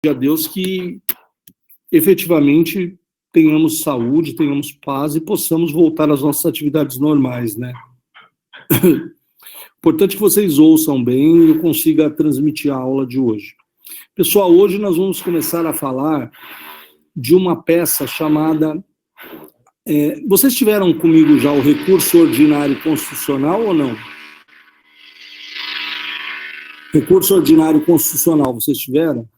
a Deus que efetivamente tenhamos saúde, tenhamos paz e possamos voltar às nossas atividades normais, né? Importante que vocês ouçam bem e eu consiga transmitir a aula de hoje. Pessoal, hoje nós vamos começar a falar de uma peça chamada... vocês tiveram comigo já o recurso ordinário constitucional ou não? Recurso ordinário constitucional, vocês tiveram?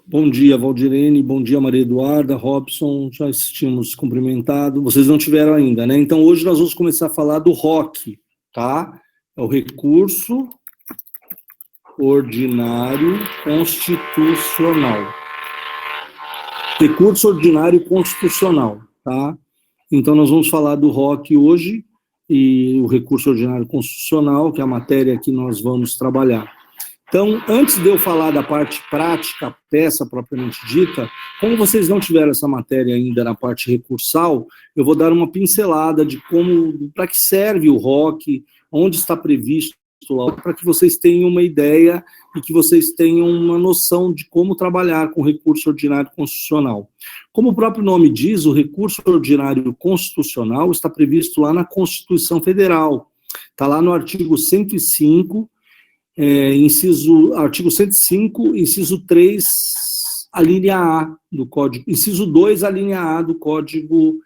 Bom dia, Valdirene, bom dia, Maria Eduarda, Robson, já tínhamos cumprimentado, vocês não tiveram ainda, né? Então, hoje nós vamos começar a falar do ROC, tá? É o Recurso Ordinário Constitucional. Recurso Ordinário Constitucional, tá? Então, nós vamos falar do ROC hoje, e o Recurso Ordinário Constitucional, que é a matéria que nós vamos trabalhar. Então, antes de eu falar da parte prática, peça propriamente dita, como vocês não tiveram essa matéria ainda na parte recursal, eu vou dar uma pincelada de como, para que serve o ROC, onde está previsto lá, para que vocês tenham uma ideia e que vocês tenham uma noção de como trabalhar com o recurso ordinário constitucional. Como o próprio nome diz, o recurso ordinário constitucional está previsto lá na Constituição Federal. Está lá no artigo 105, artigo 105, inciso 3, a linha A do Código, inciso 2, a linha A do Código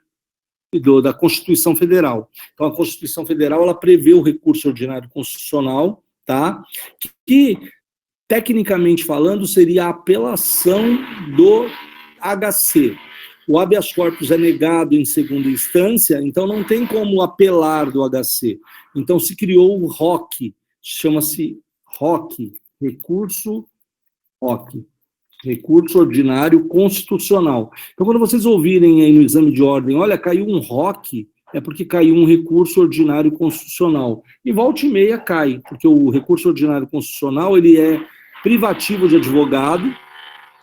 da Constituição Federal. Então, a Constituição Federal, ela prevê o recurso ordinário constitucional, tá? Que, tecnicamente falando, seria a apelação do HC. O habeas corpus é negado em segunda instância, então não tem como apelar do HC. Então, se criou o ROC, chama-se ROC, Recurso Ordinário Constitucional. Então, quando vocês ouvirem aí no exame de ordem, olha, caiu um ROC, é porque caiu um recurso ordinário constitucional. E volta e meia cai, porque o recurso ordinário constitucional, ele é privativo de advogado,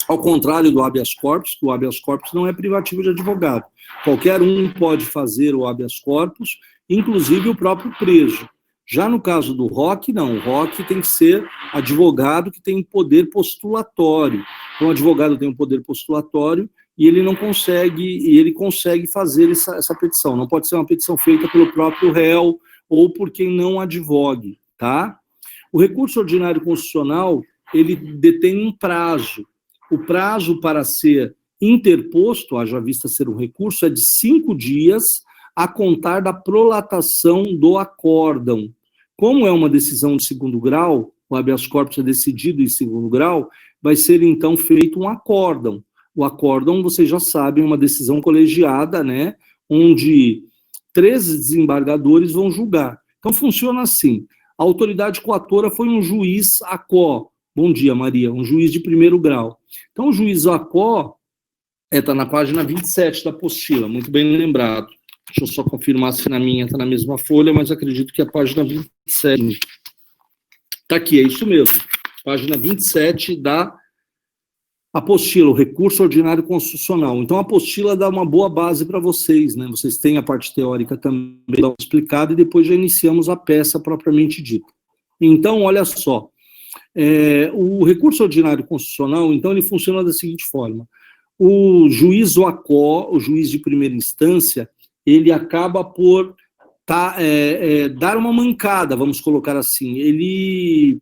ao contrário do habeas corpus, que o habeas corpus não é privativo de advogado. Qualquer um pode fazer o habeas corpus, inclusive o próprio preso. Já no caso do ROC, não. O ROC tem que ser advogado que tem poder postulatório. Então, o advogado tem um poder postulatório e ele não consegue, e ele consegue fazer essa petição. Não pode ser uma petição feita pelo próprio réu ou por quem não advogue, tá? O recurso ordinário constitucional, ele detém um prazo. O prazo para ser interposto, haja vista ser um recurso, é de 5 dias a contar da prolatação do acórdão. Como é uma decisão de segundo grau, o habeas corpus é decidido em segundo grau, vai ser então feito um acórdão. O acórdão, vocês já sabem, é uma decisão colegiada, né, onde 13 desembargadores vão julgar. Então funciona assim, a autoridade coatora foi um juiz ACO, bom dia Maria, um juiz de primeiro grau. Então o juiz ACO está na página 27 da apostila, muito bem lembrado. Deixa eu só confirmar se na minha está na mesma folha, mas acredito que é a página 27. Está aqui, é isso mesmo. Página 27 da apostila, o recurso ordinário constitucional. Então, a apostila dá uma boa base para vocês, né? Vocês têm a parte teórica também explicada e depois já iniciamos a peça propriamente dita. Então, olha só. O recurso ordinário constitucional, então, ele funciona da seguinte forma. O juiz OACO, o juiz de primeira instância, ele acaba por dar uma mancada, vamos colocar assim. Ele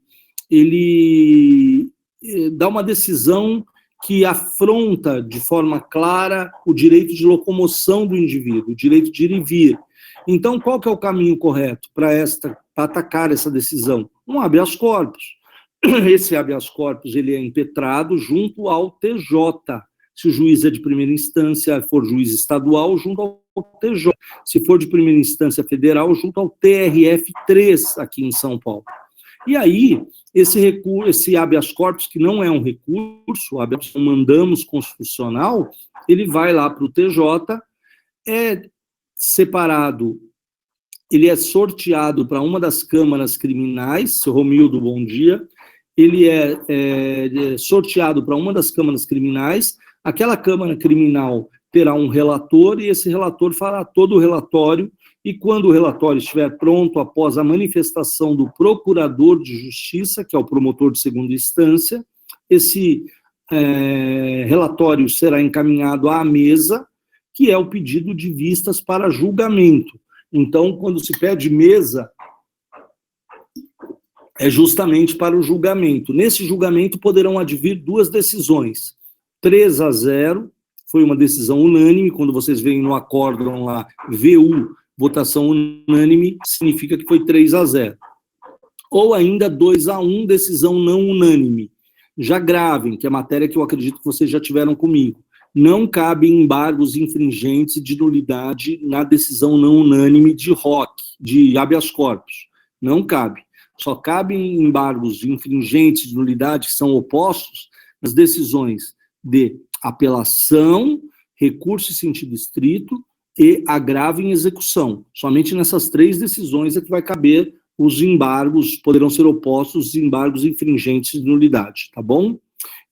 dá uma decisão que afronta de forma clara o direito de locomoção do indivíduo, o direito de ir e vir. Então, qual que é o caminho correto para atacar essa decisão? Um habeas corpus. Esse habeas corpus ele é impetrado junto ao TJ. Se o juiz é de primeira instância, for juiz estadual, junto ao TJ. Se for de primeira instância federal, junto ao TRF3, aqui em São Paulo. E aí, esse habeas corpus, que não é um recurso, o habeas mandamos constitucional, ele vai lá para o TJ, é separado, ele é sorteado para uma das câmaras criminais, seu Romildo, bom dia, ele é sorteado para uma das câmaras criminais, aquela câmara criminal terá um relator, e esse relator fará todo o relatório, e quando o relatório estiver pronto, após a manifestação do procurador de justiça, que é o promotor de segunda instância, esse relatório será encaminhado à mesa, que é o pedido de vistas para julgamento. Então, quando se pede mesa, é justamente para o julgamento. Nesse julgamento poderão advir duas decisões. 3-0, foi uma decisão unânime, quando vocês veem no acórdão lá, VU, votação unânime, significa que foi 3-0. Ou ainda 2-1, decisão não unânime. Já gravem, que é matéria que eu acredito que vocês já tiveram comigo. Não cabem embargos infringentes de nulidade na decisão não unânime de ROC, de habeas corpus. Não cabe. Só cabem embargos infringentes de nulidade que são opostos nas decisões de apelação, recurso em sentido estrito e agravo em execução. Somente nessas três decisões é que vai caber os embargos, poderão ser opostos os embargos infringentes de nulidade, tá bom?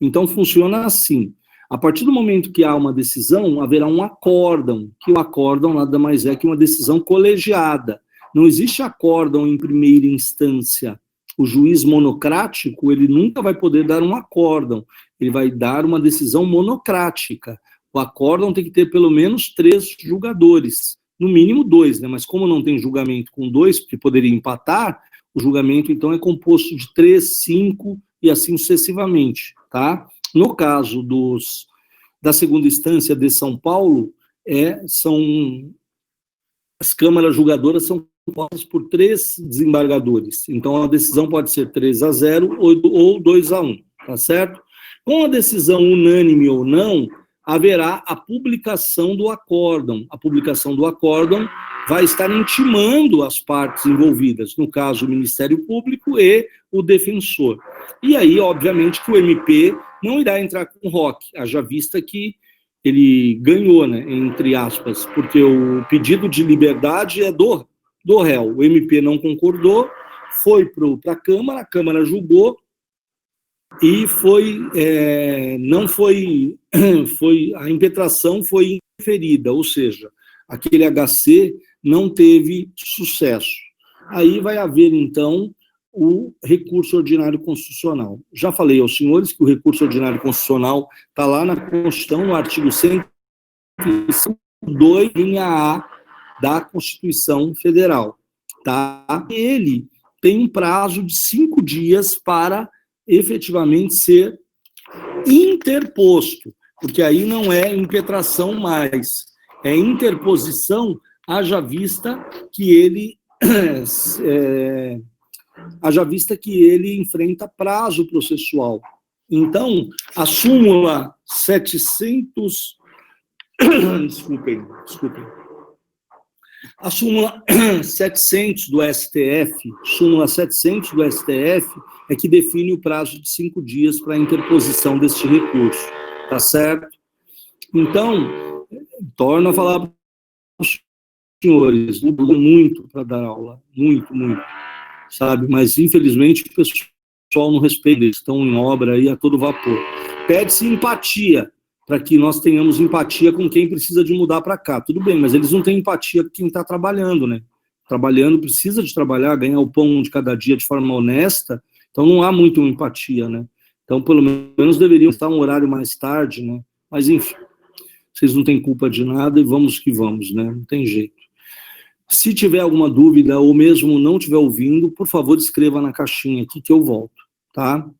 Então, funciona assim. A partir do momento que há uma decisão, haverá um acórdão, que o acórdão nada mais é que uma decisão colegiada. Não existe acórdão em primeira instância. O juiz monocrático, ele nunca vai poder dar um acórdão, ele vai dar uma decisão monocrática. O acórdão tem que ter pelo menos 3 julgadores, no mínimo 2, né? Mas como não tem julgamento com 2, porque poderia empatar, o julgamento, então, é composto de 3, 5 e assim sucessivamente, tá? No caso da segunda instância de São Paulo, as câmaras julgadoras são compostas por 3 desembargadores. Então, a decisão pode ser 3-0 ou 2-1, tá certo? Com a decisão unânime ou não, haverá a publicação do acórdão. A publicação do acórdão vai estar intimando as partes envolvidas, no caso, o Ministério Público e o defensor. E aí, obviamente, que o MP não irá entrar com o ROC, haja vista que ele ganhou, né, entre aspas, porque o pedido de liberdade é do réu. O MP não concordou, foi para a Câmara julgou, e a impetração foi inferida, ou seja, aquele HC não teve sucesso. Aí vai haver, então, o recurso ordinário constitucional. Já falei aos senhores que o recurso ordinário constitucional está lá na Constituição, no artigo 102, linha A da Constituição Federal. Tá? Ele tem um prazo de 5 dias para efetivamente ser interposto, porque aí não é impetração mais, é interposição, haja vista que ele enfrenta prazo processual. Então, a súmula 700... Desculpem. A súmula 700 do STF, é que define o prazo de 5 dias para a interposição deste recurso, tá certo? Então, torno a falar para os senhores, muito para dar aula, muito, sabe? Mas, infelizmente, o pessoal não respeita, eles estão em obra aí a todo vapor. Pede-se empatia, para que nós tenhamos empatia com quem precisa de mudar para cá. Tudo bem, mas eles não têm empatia com quem está trabalhando, né? Trabalhando, precisa de trabalhar, ganhar o pão de cada dia de forma honesta, então não há muito empatia, né? Então, pelo menos deveriam estar um horário mais tarde, né? Mas, enfim, vocês não têm culpa de nada e vamos que vamos, né? Não tem jeito. Se tiver alguma dúvida ou mesmo não estiver ouvindo, por favor, escreva na caixinha aqui que eu volto, tá?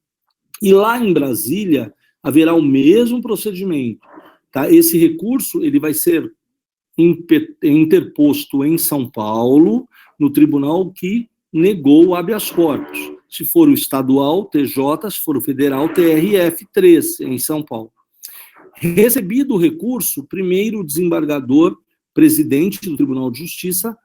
E lá em Brasília, haverá o mesmo procedimento, tá? Esse recurso, ele vai ser interposto em São Paulo, no tribunal que negou o habeas corpus. Se for o estadual, TJ, se for o federal, TRF3, em São Paulo. Recebido o recurso, primeiro o desembargador, presidente do Tribunal de Justiça,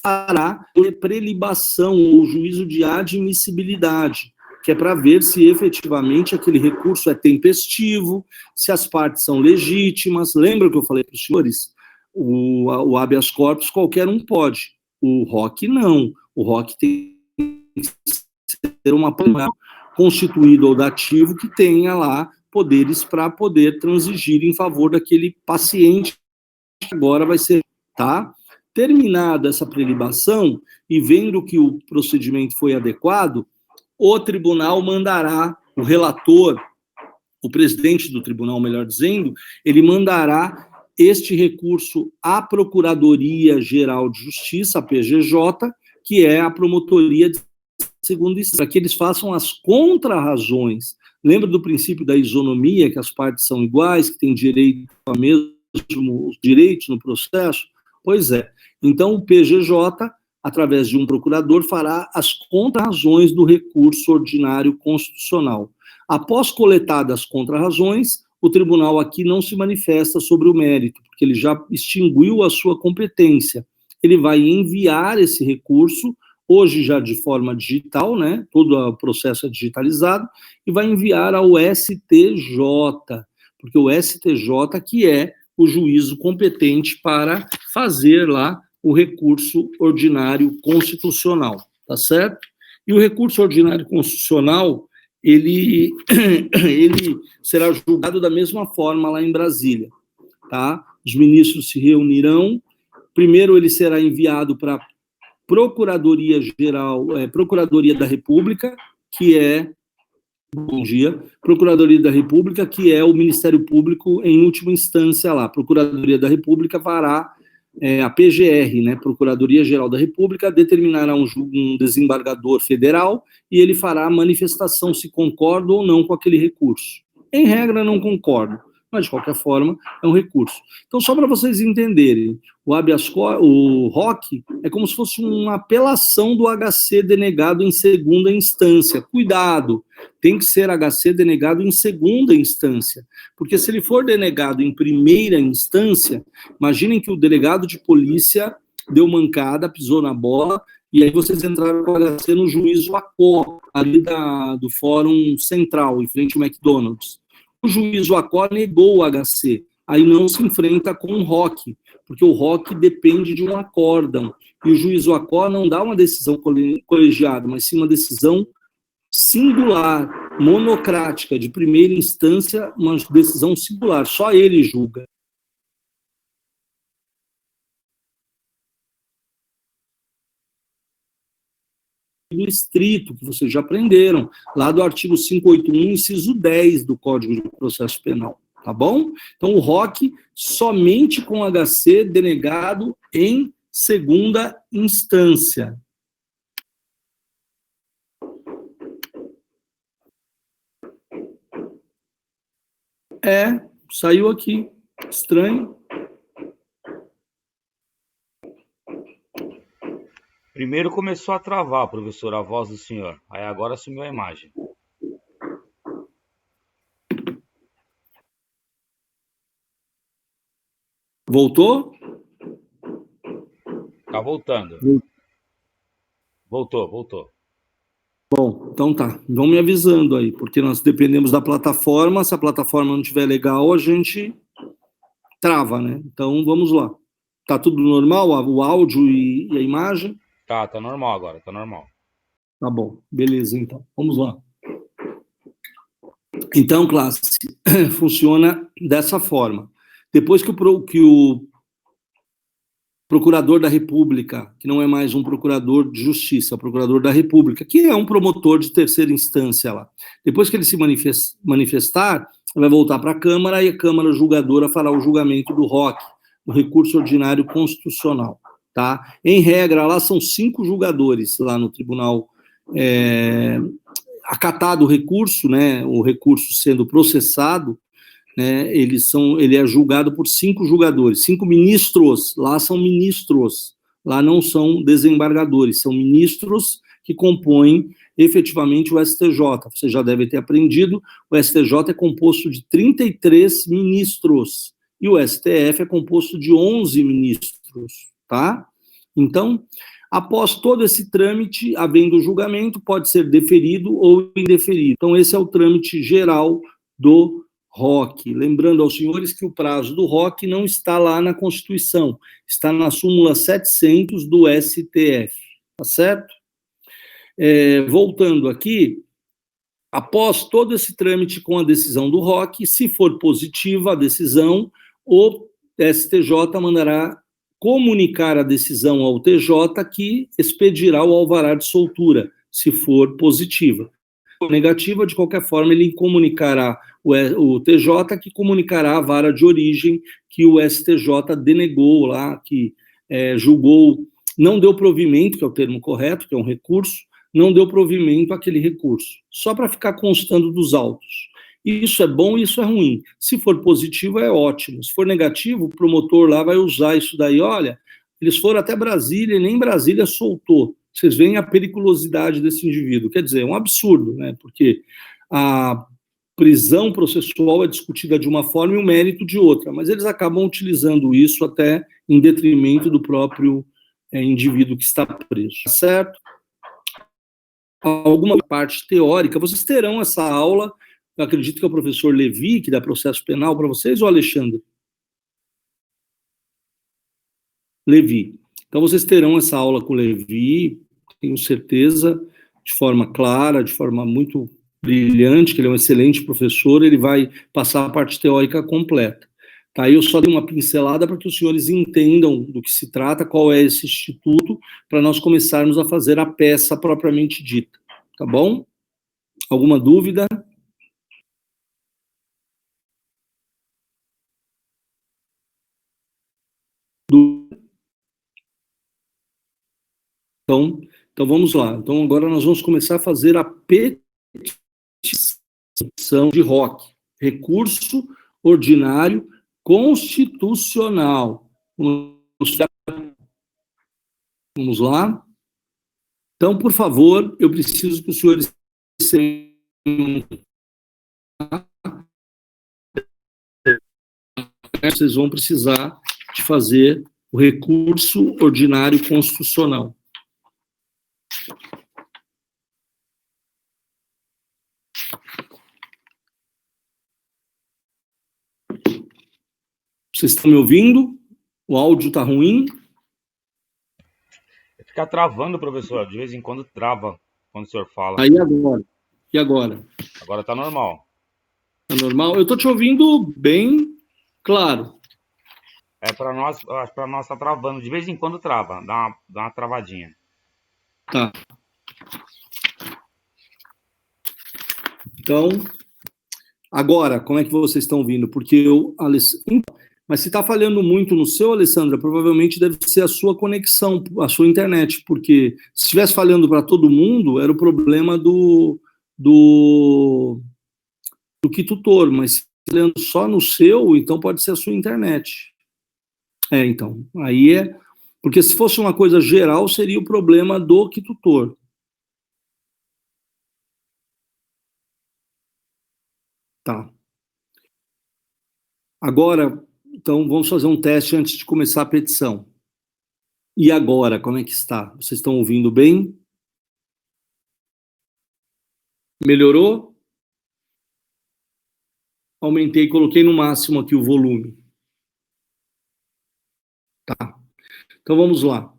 fará prelibação ou juízo de admissibilidade, que é para ver se efetivamente aquele recurso é tempestivo, se as partes são legítimas. Lembra que eu falei para os senhores? O habeas corpus qualquer um pode, o ROC não. O ROC tem que ser uma plenária constituída ou dativo que tenha lá poderes para poder transigir em favor daquele paciente que agora vai ser, tá? Terminada essa prelibação e vendo que o procedimento foi adequado, o tribunal mandará, o relator, o presidente do tribunal, melhor dizendo, ele mandará este recurso à Procuradoria-Geral de Justiça, a PGJ, que é a promotoria de segunda instância, para que eles façam as contrarrazões. Lembra do princípio da isonomia, que as partes são iguais, que têm direito a mesmos direitos no processo? Pois é. Então, o PGJ, através de um procurador, fará as contrarrazões do recurso ordinário constitucional. Após coletadas as contrarrazões, o tribunal aqui não se manifesta sobre o mérito, porque ele já extinguiu a sua competência. Ele vai enviar esse recurso, hoje já de forma digital, né? Todo o processo é digitalizado, e vai enviar ao STJ, porque o STJ que é o juízo competente para fazer lá o recurso ordinário constitucional, tá certo? E o recurso ordinário constitucional, ele será julgado da mesma forma lá em Brasília, tá? Os ministros se reunirão, primeiro ele será enviado para a Procuradoria-Geral, Procuradoria da República, que é, bom dia, Procuradoria da República, que é o Ministério Público em última instância lá. Procuradoria da República fará a PGR, né, Procuradoria-Geral da República, determinará um desembargador federal e ele fará a manifestação se concorda ou não com aquele recurso. Em regra, não concordo, mas de qualquer forma é um recurso. Então, só para vocês entenderem, o ROC é como se fosse uma apelação do HC denegado em segunda instância. Cuidado, tem que ser HC denegado em segunda instância, porque se ele for denegado em primeira instância, imaginem que o delegado de polícia deu mancada, pisou na bola, e aí vocês entraram com o HC no juízo ACO, ali do Fórum Central, em frente ao McDonald's. O juízo ACO negou o HC, aí não se enfrenta com o ROC, porque o ROC depende de um acórdão, e o juízo ACO não dá uma decisão colegiada, mas sim uma decisão singular, monocrática, de primeira instância, uma decisão singular, só ele julga. Estrito, que vocês já aprenderam, lá do artigo 581, inciso 10 do Código de Processo Penal, tá bom? Então, o ROC somente com HC denegado em segunda instância. Saiu aqui, estranho. Primeiro começou a travar, professor, a voz do senhor. Aí agora sumiu a imagem. Voltou? Tá voltando. Voltou. Bom, então tá. Vão me avisando aí, porque nós dependemos da plataforma. Se a plataforma não estiver legal, a gente trava, né? Então, vamos lá. Tá tudo normal? O áudio e a imagem? Tá normal agora, tá normal. Tá bom, beleza, então. Vamos lá. Então, classe, funciona dessa forma. Depois que o procurador da República, que não é mais um procurador de justiça, é o procurador da República, que é um promotor de terceira instância lá. Depois que ele se manifestar, vai voltar para a Câmara e a Câmara julgadora fará o julgamento do ROC, o recurso ordinário constitucional. Tá? Em regra, lá são 5 julgadores lá no tribunal, acatado o recurso, né, o recurso sendo processado, né, ele é julgado por 5 julgadores, 5 ministros, lá são ministros, lá não são desembargadores, são ministros que compõem efetivamente o STJ. Você já deve ter aprendido, o STJ é composto de 33 ministros, e o STF é composto de 11 ministros, tá? Então, após todo esse trâmite, havendo julgamento, pode ser deferido ou indeferido. Então, esse é o trâmite geral do ROC. Lembrando aos senhores que o prazo do ROC não está lá na Constituição, está na súmula 700 do STF, tá certo? Voltando aqui, após todo esse trâmite com a decisão do ROC, se for positiva a decisão, o STJ mandará comunicar a decisão ao TJ, que expedirá o alvará de soltura, se for positiva. Se for negativa, de qualquer forma, ele comunicará o TJ, que comunicará a vara de origem que o STJ denegou lá, que julgou, não deu provimento, que é o termo correto, que é um recurso, não deu provimento àquele recurso, só para ficar constando dos autos. Isso é bom e isso é ruim. Se for positivo, é ótimo. Se for negativo, o promotor lá vai usar isso daí. Olha, eles foram até Brasília e nem Brasília soltou. Vocês veem a periculosidade desse indivíduo. Quer dizer, é um absurdo, né? Porque a prisão processual é discutida de uma forma e o mérito de outra, mas eles acabam utilizando isso até em detrimento do próprio indivíduo que está preso, certo? Alguma parte teórica, vocês terão essa aula, eu acredito que é o professor Levi, que dá processo penal para vocês, ou Alexandre? Levi. Então, vocês terão essa aula com o Levi, tenho certeza, de forma clara, de forma muito brilhante, que ele é um excelente professor, ele vai passar a parte teórica completa. Tá, eu só dei uma pincelada para que os senhores entendam do que se trata, qual é esse instituto, para nós começarmos a fazer a peça propriamente dita. Tá bom? Alguma dúvida? Então vamos lá. Então agora nós vamos começar a fazer a petição de ROC, recurso ordinário constitucional. Vamos lá. Então, por favor, eu preciso que os senhores vocês vão precisar de fazer o recurso ordinário constitucional. Vocês estão me ouvindo? O áudio está ruim? Fica travando, professor. De vez em quando trava quando o senhor fala. Aí agora. E agora? Agora tá normal. Tá normal? Eu tô te ouvindo bem claro. Para nós tá travando. De vez em quando trava, dá uma travadinha. Tá. Então, agora, como é que vocês estão ouvindo? Porque eu... Mas se está falhando muito no seu, Alessandra, provavelmente deve ser a sua conexão, a sua internet, porque se estivesse falhando para todo mundo, era o problema do tutor, mas se falhando só no seu, então pode ser a sua internet. Então, aí é... Porque se fosse uma coisa geral, seria o problema do tutor. Tá. Agora, então, vamos fazer um teste antes de começar a petição. E agora, como é que está? Vocês estão ouvindo bem? Melhorou? Aumentei, coloquei no máximo aqui o volume. Tá. Então, vamos lá.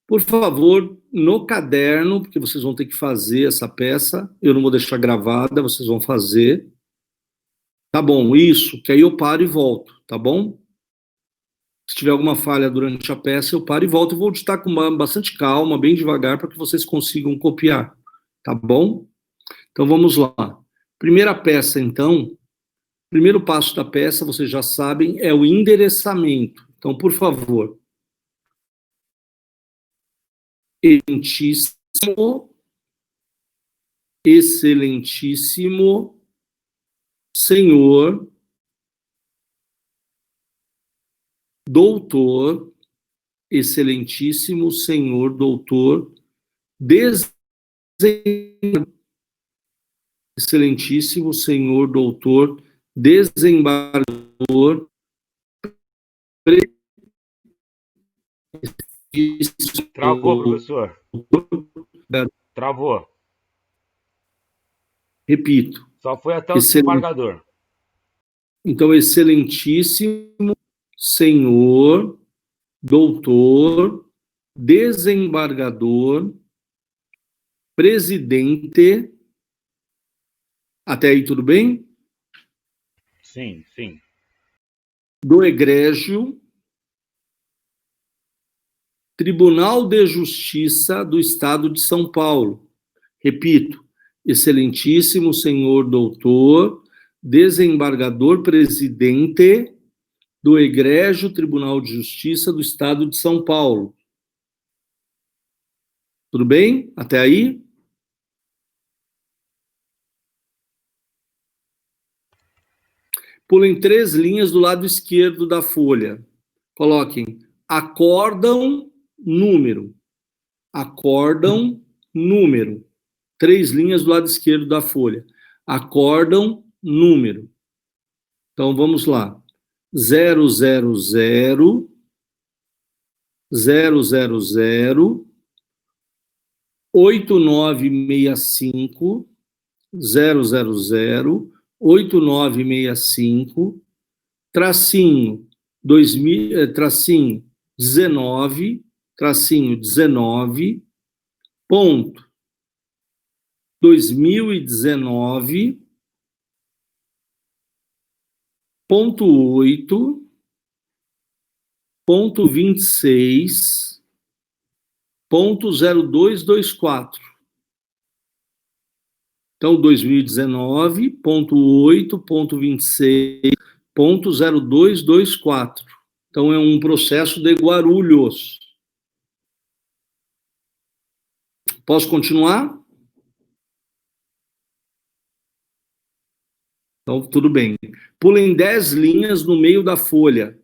Por favor, no caderno, porque vocês vão ter que fazer essa peça, eu não vou deixar gravada, vocês vão fazer. Tá bom, isso, que aí eu paro e volto, tá bom? Se tiver alguma falha durante a peça, eu paro e volto. Eu vou digitar com bastante calma, bem devagar, para que vocês consigam copiar, tá bom? Então vamos lá. Primeira peça, então. Primeiro passo da peça, vocês já sabem, é o endereçamento. Então, por favor. Excelentíssimo senhor doutor, excelentíssimo senhor doutor, excelentíssimo senhor doutor, desembargador, Travou, professor. Travou. Repito. Só foi até o desembargador. Então, excelentíssimo senhor doutor, desembargador, presidente. Até aí tudo bem? Sim, sim. Do egrégio Tribunal de Justiça do Estado de São Paulo. Repito, excelentíssimo senhor doutor, desembargador presidente do Egrégio Tribunal de Justiça do Estado de São Paulo. Tudo bem? Até aí? Pulem 3 linhas do lado esquerdo da folha. Coloquem acórdão, número. Acórdão, número. 3 linhas do lado esquerdo da folha. Acórdão, número. Então, vamos lá. 000, 000, 8965, 000, 8965, tracinho 19, tracinho 19, ponto 2019, ponto 8, ponto 26, ponto 0224. Então, 2019, ponto 8, ponto 26, ponto 0224. Então, é um processo de Guarulhos. Posso continuar? Então, tudo bem. Pulem 10 linhas no meio da folha.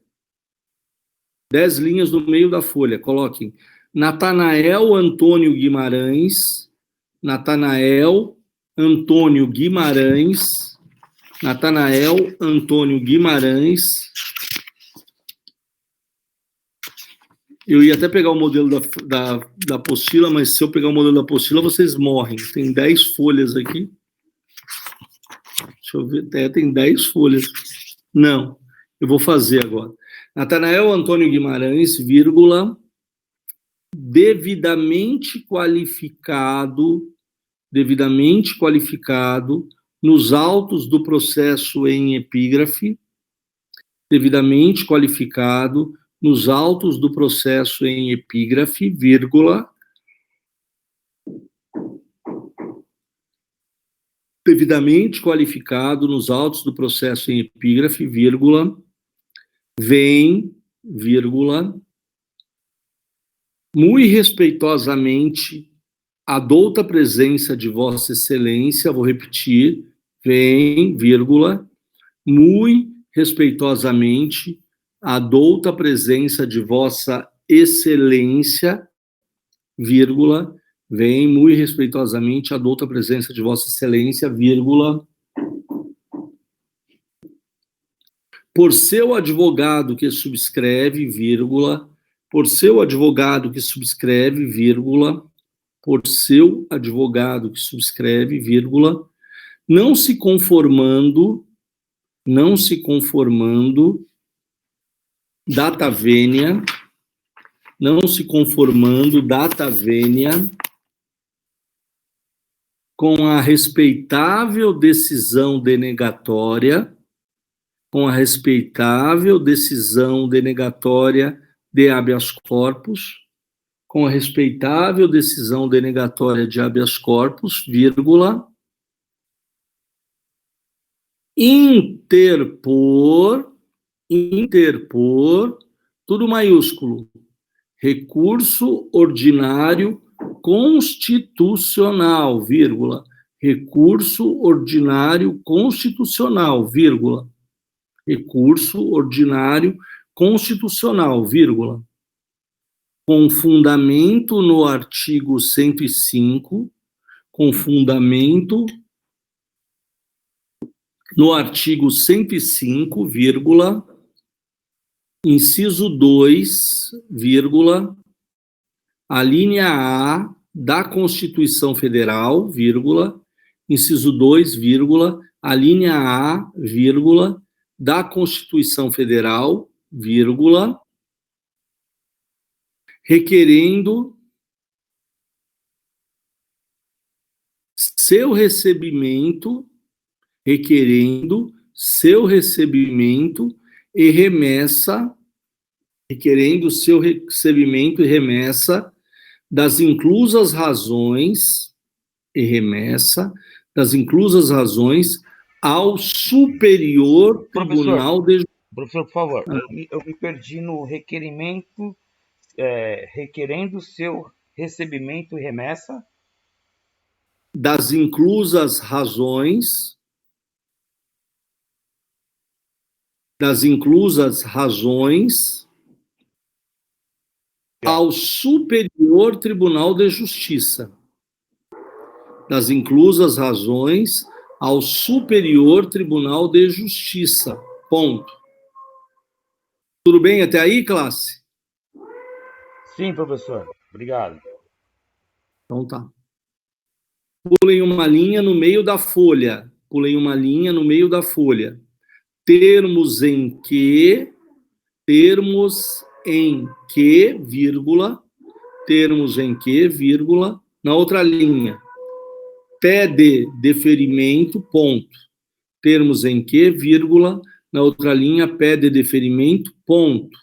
10 linhas no meio da folha. Coloquem Natanael Antônio Guimarães, Natanael Antônio Guimarães, Natanael Antônio Guimarães. Eu ia até pegar o modelo da apostila, mas se eu pegar o modelo da apostila, vocês morrem. Tem 10 folhas aqui. Deixa eu ver, tem 10 folhas. Não, eu vou fazer agora. Natanael Antônio Guimarães, vírgula, devidamente qualificado nos autos do processo em epígrafe, devidamente qualificado nos autos do processo em epígrafe, vírgula, devidamente qualificado nos autos do processo em epígrafe, vírgula, vem, vírgula, muito respeitosamente, a douta presença de Vossa Excelência, vou repetir, vem, vírgula, muito respeitosamente, a douta presença de Vossa Excelência, vírgula, vem, muito respeitosamente, a douta presença de Vossa Excelência, vírgula, por seu advogado que subscreve, vírgula, por seu advogado que subscreve, vírgula, por seu advogado que subscreve, vírgula, não se conformando, data vênia, não se conformando, data vênia, com a respeitável decisão denegatória, com a respeitável decisão denegatória de habeas corpus, com a respeitável decisão denegatória de habeas corpus, vírgula, interpor, tudo maiúsculo, recurso ordinário constitucional, vírgula, recurso ordinário constitucional, vírgula, recurso ordinário constitucional, vírgula, com fundamento no artigo 105, com fundamento no artigo 105, vírgula, inciso 2, vírgula, a linha A da Constituição Federal, vírgula, inciso 2, vírgula, a linha A, vírgula, da Constituição Federal, vírgula, requerendo seu recebimento e remessa requerendo seu recebimento e remessa das inclusas razões ao Superior Professor, Tribunal de professor, por favor, eu me perdi no requerimento, requerendo seu recebimento e remessa. das inclusas razões ao Superior Tribunal de Justiça. Das inclusas razões ao Superior Tribunal de Justiça. Ponto. Tudo bem até aí, classe? Sim, professor. Obrigado. Então tá. Pulem uma linha no meio da folha. Termos em que, vírgula, na outra linha. Pede deferimento, ponto. Termos em que, vírgula, na outra linha, pede deferimento, ponto.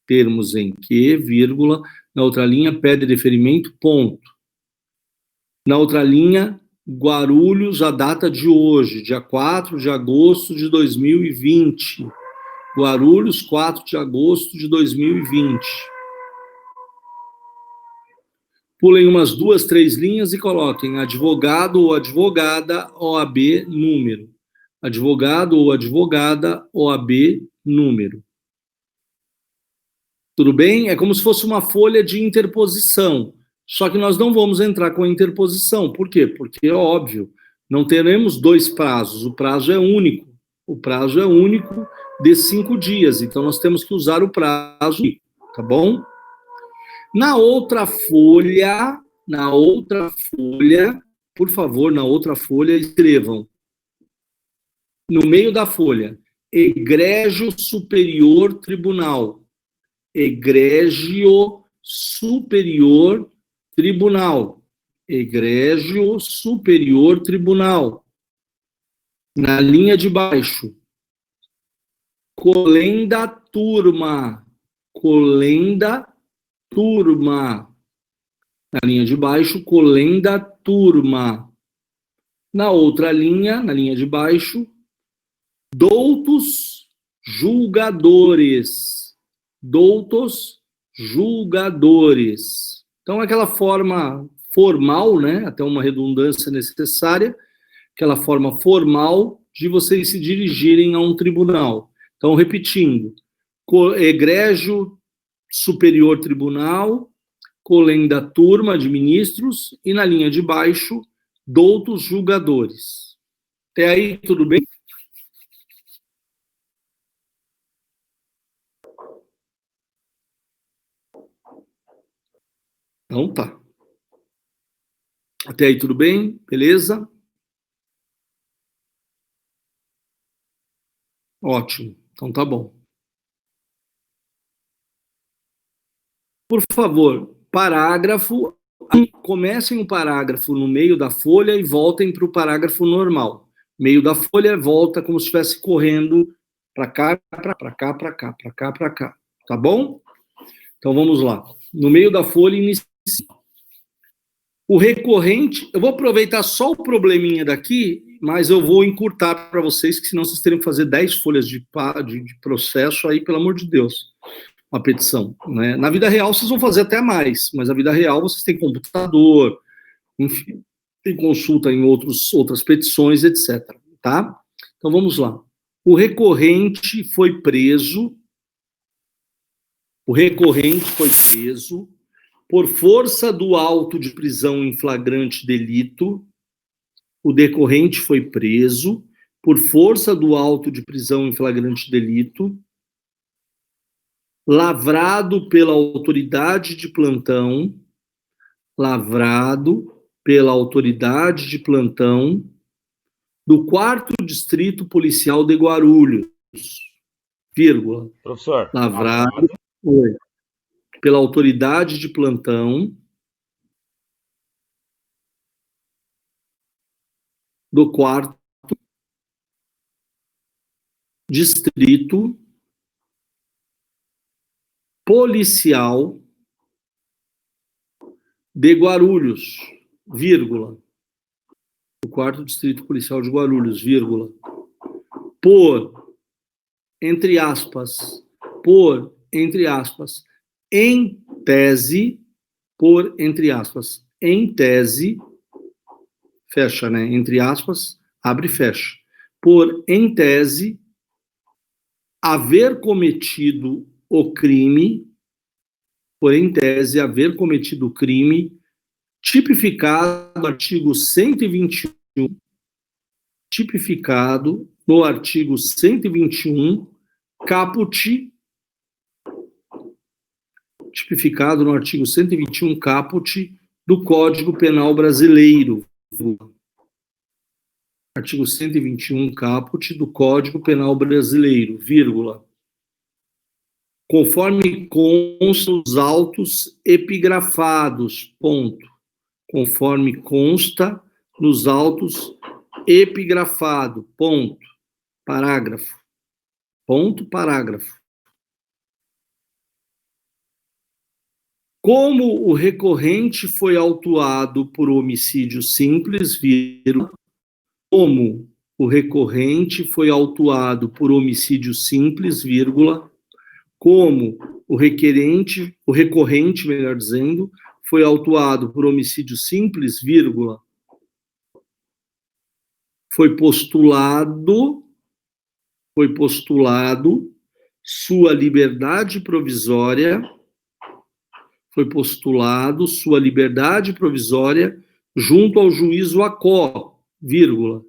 Termos em que, vírgula, na outra linha, pede deferimento, ponto. Na outra linha, Guarulhos, a data de hoje, dia 4 de agosto de 2020. Guarulhos, 4 de agosto de 2020. Pulem umas 2, 3 linhas e coloquem advogado ou advogada, OAB, número. Advogado ou advogada, OAB, número. Tudo bem? É como se fosse uma folha de interposição. Só que nós não vamos entrar com a interposição. Por quê? Porque é óbvio, não teremos 2 prazos. O prazo é único. O prazo é único de 5 dias. Então, nós temos que usar o prazo, tá bom? Na outra folha, por favor, na outra folha, escrevam. No meio da folha, Egrégio Superior Tribunal. Egrégio Superior Tribunal. Egrégio Superior Tribunal. Na linha de baixo, Colenda Turma. Colenda Turma. Na linha de baixo, Colenda Turma. Na outra linha, na linha de baixo, Doutos Julgadores. Doutos Julgadores. Então, aquela forma formal, né, até uma redundância necessária, aquela forma formal de vocês se dirigirem a um tribunal. Então, repetindo, Egrégio Superior Tribunal, Colenda Turma de Ministros e na linha de baixo, Doutos Julgadores. Até aí, tudo bem? Então tá. Até aí tudo bem? Beleza? Ótimo. Então tá bom. Por favor, parágrafo. Comecem o parágrafo no meio da folha e voltem para o parágrafo normal. Meio da folha volta como se estivesse correndo para cá, para cá, para cá, para cá, para cá. Tá bom? Então vamos lá. No meio da folha, inicia. O recorrente, eu vou aproveitar só o probleminha daqui, mas eu vou encurtar para vocês, que senão vocês teriam que fazer 10 folhas de processo aí, pelo amor de Deus, uma petição. Né? Na vida real vocês vão fazer até mais, mas na vida real vocês têm computador, enfim, tem consulta em outras petições, etc. Tá? Então vamos lá. O recorrente foi preso por força do auto de prisão em flagrante delito. O decorrente foi preso por força do auto de prisão em flagrante delito, lavrado pela autoridade de plantão, do 4º Distrito Policial de Guarulhos, vírgula, Professor, lavrado pela autoridade de plantão do 4º Distrito policial de Guarulhos, vírgula, o 4º Distrito Policial de Guarulhos, vírgula, por, entre aspas, em tese, por, entre aspas, em tese, fecha, né, entre aspas, abre e fecha, por, em tese, haver cometido o crime, por, em tese, haver cometido o crime, tipificado no artigo 121, tipificado no artigo 121, caput, tipificado no artigo 121, caput, do Código Penal Brasileiro. Artigo 121, caput, do Código Penal Brasileiro, vírgula. Conforme constam os autos epigrafados, ponto. Conforme consta nos autos epigrafado, ponto. Parágrafo. Ponto, parágrafo. Como o recorrente foi autuado por homicídio simples, vírgula, como o recorrente foi autuado por homicídio simples, vírgula, como o recorrente, melhor dizendo, foi autuado por homicídio simples, vírgula, foi postulado sua liberdade provisória, junto ao juízo ACO, vírgula,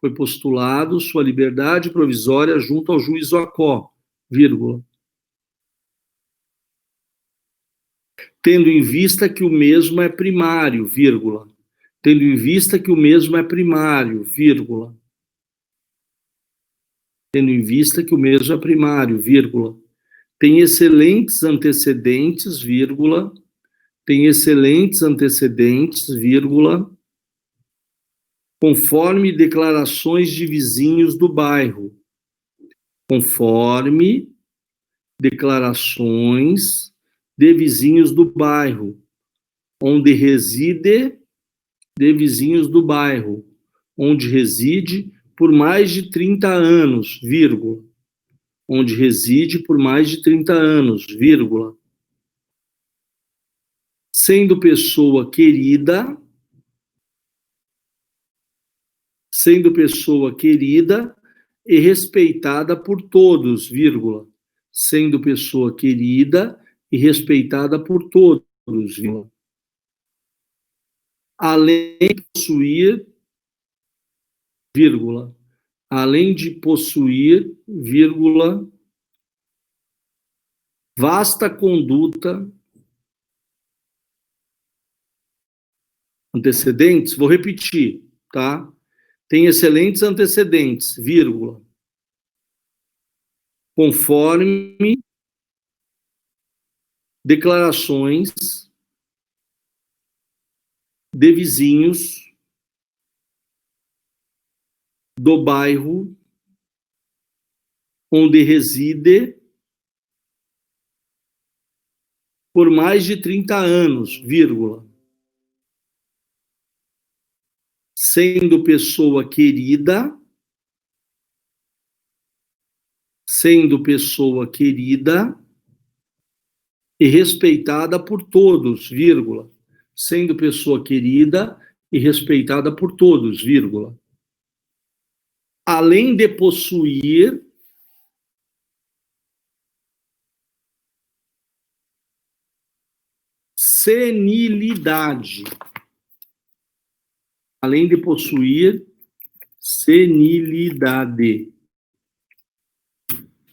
foi postulado sua liberdade provisória junto ao juízo ACO, vírgula, tendo em vista que o mesmo é primário, vírgula, tendo em vista que o mesmo é primário, vírgula, tendo em vista que o mesmo é primário, vírgula, tem excelentes antecedentes, vírgula, conforme declarações de vizinhos do bairro, conforme declarações de vizinhos do bairro, onde reside por mais de 30 anos, vírgula, onde reside por mais de 30 anos, vírgula, sendo pessoa querida e respeitada por todos, vírgula, sendo pessoa querida e respeitada por todos, vírgula, além de possuir, vírgula, vasta conduta, antecedentes, vou repetir, tá? Tem excelentes antecedentes, vírgula, conforme declarações de vizinhos do bairro onde reside por mais de 30 anos, vírgula, sendo pessoa querida e respeitada por todos, vírgula, sendo pessoa querida e respeitada por todos, vírgula, além de possuir senilidade,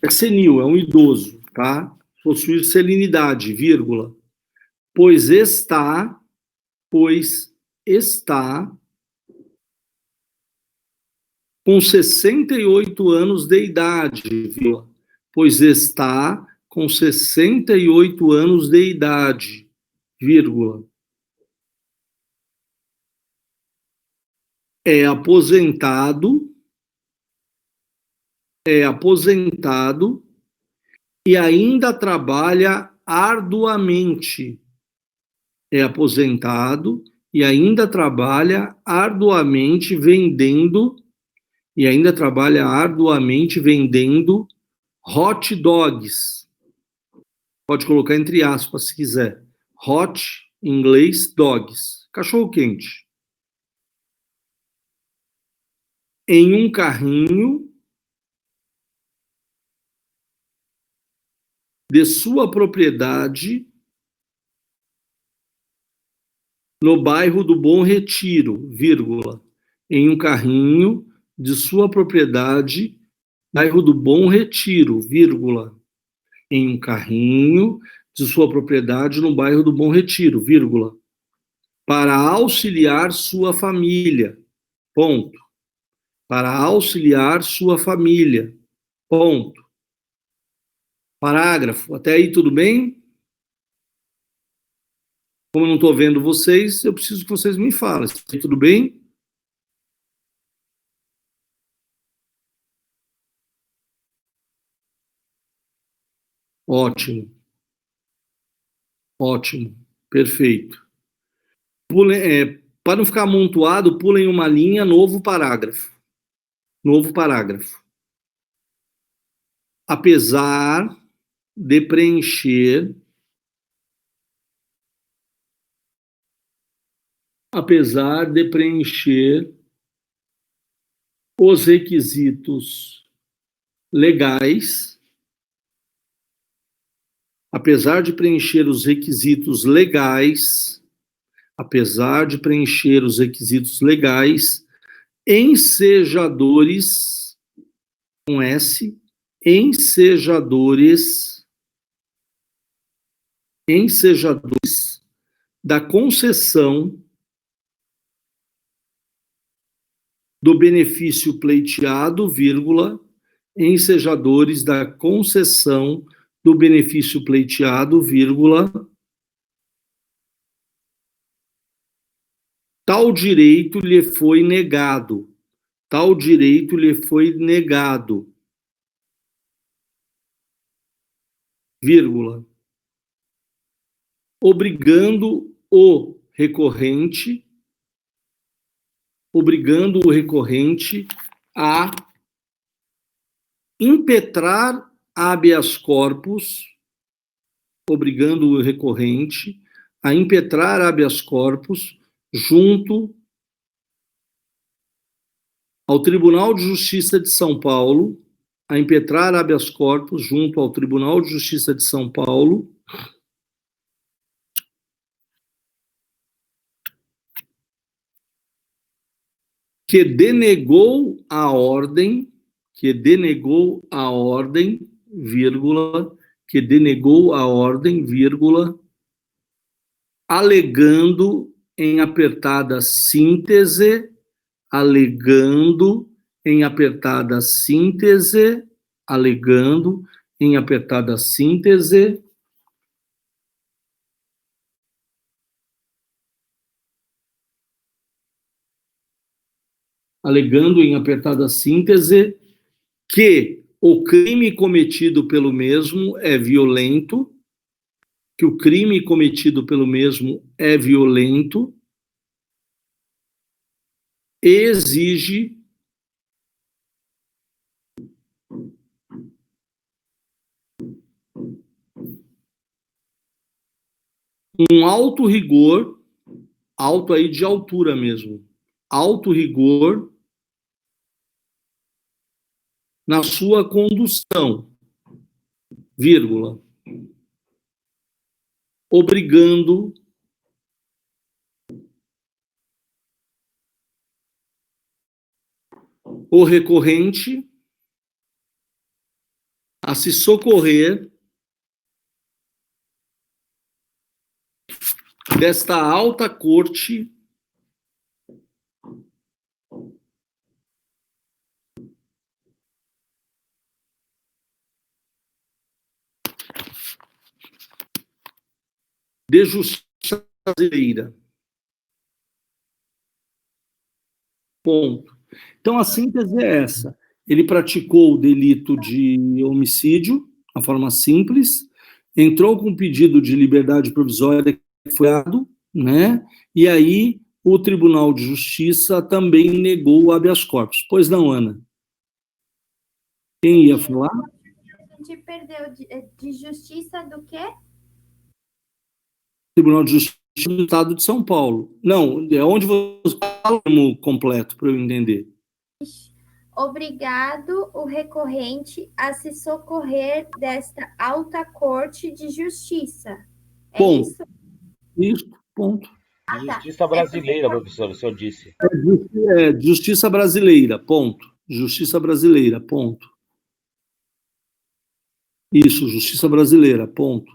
é senil, é um idoso, tá? Possuir senilidade, vírgula, pois está com 68 anos de idade, vírgula, pois está com 68 anos de idade, vírgula, é aposentado e ainda trabalha arduamente, é aposentado e ainda trabalha arduamente vendendo hot dogs. Pode colocar entre aspas se quiser. Hot, em inglês, dogs. Cachorro quente. Em um carrinho de sua propriedade no bairro do Bom Retiro, vírgula. Em um carrinho de sua propriedade, bairro do Bom Retiro, vírgula. Em um carrinho de sua propriedade no bairro do Bom Retiro, vírgula. Para auxiliar sua família, ponto. Para auxiliar sua família, ponto. Parágrafo. Até aí tudo bem? Como eu não estou vendo vocês, eu preciso que vocês me falem. Tudo bem? Ótimo. Ótimo. Perfeito. Para não ficar amontoado, pulem uma linha, novo parágrafo. Novo parágrafo. Apesar de preencher os requisitos legais, apesar de preencher os requisitos legais, ensejadores, com S, ensejadores da concessão do benefício pleiteado, vírgula, ensejadores da concessão do benefício pleiteado, vírgula, tal direito lhe foi negado, vírgula, obrigando o recorrente a impetrar habeas corpus, junto ao Tribunal de Justiça de São Paulo, que denegou a ordem, vírgula, alegando em apertada síntese, que o crime cometido pelo mesmo é violento, e exige um alto rigor, alto aí de altura mesmo, alto rigor na sua condução, vírgula, obrigando o recorrente a se socorrer desta alta corte de justiça brasileira. Ponto. Então, a síntese é essa. Ele praticou o delito de homicídio, a forma simples, entrou com pedido de liberdade provisória que foi dado, né? E aí o Tribunal de Justiça também negou o habeas corpus. Pois não, Ana? Quem ia falar? A gente perdeu de justiça do quê? Tribunal de Justiça do Estado de São Paulo. Não, é onde você fala o completo, para eu entender. Obrigado o recorrente a se socorrer desta alta corte de justiça. É Ponto. isso? Isso, ponto. Justiça brasileira, professor, o senhor disse. Justiça brasileira, ponto. Justiça brasileira, ponto. Isso, justiça brasileira, ponto.